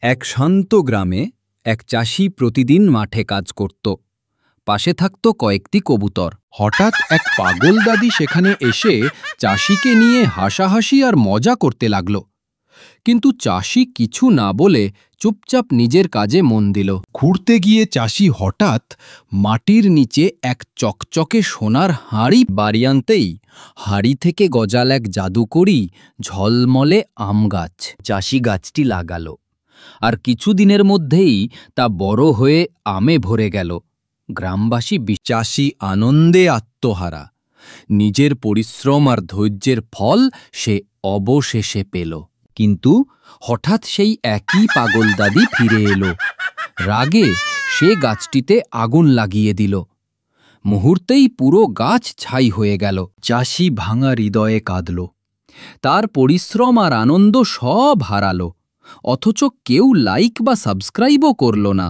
এক শান্ত গ্রামে এক চাষি প্রতিদিন মাঠে কাজ করত। পাশে থাকত কয়েকটি কবুতর। হঠাৎ এক পাগল দাদি সেখানে এসে চাষিকে নিয়ে হাসাহাসি আর মজা করতে লাগল। কিন্তু চাষি কিছু না বলে চুপচাপ নিজের কাজে মন দিল। ঘুরতে গিয়ে চাষি হঠাৎ মাটির নিচে এক চকচকে সোনার হাঁড়ি বাড়ি আনতেই হাঁড়ি থেকে গজাল এক জাদুকরি ঝলমলে আম গাছ। চাষি গাছটি লাগালো, আর কিছুদিনের মধ্যেই তা বড় হয়ে আমে ভরে গেল। গ্রামবাসী চাষি আনন্দে আত্মহারা। নিজের পরিশ্রম আর ধৈর্যের ফল সে অবশেষে পেল। কিন্তু হঠাৎ সেই একই পাগল দাদি ফিরে এলো। রাগে সে গাছটিতে আগুন লাগিয়ে দিল। মুহূর্তেই পুরো গাছ ছাই হয়ে গেল। চাষি ভাঙা হৃদয়ে কাঁদল। তার পরিশ্রম আর আনন্দ সব হারালো, অথচ কেউ লাইক বা সাবস্ক্রাইবও করল না।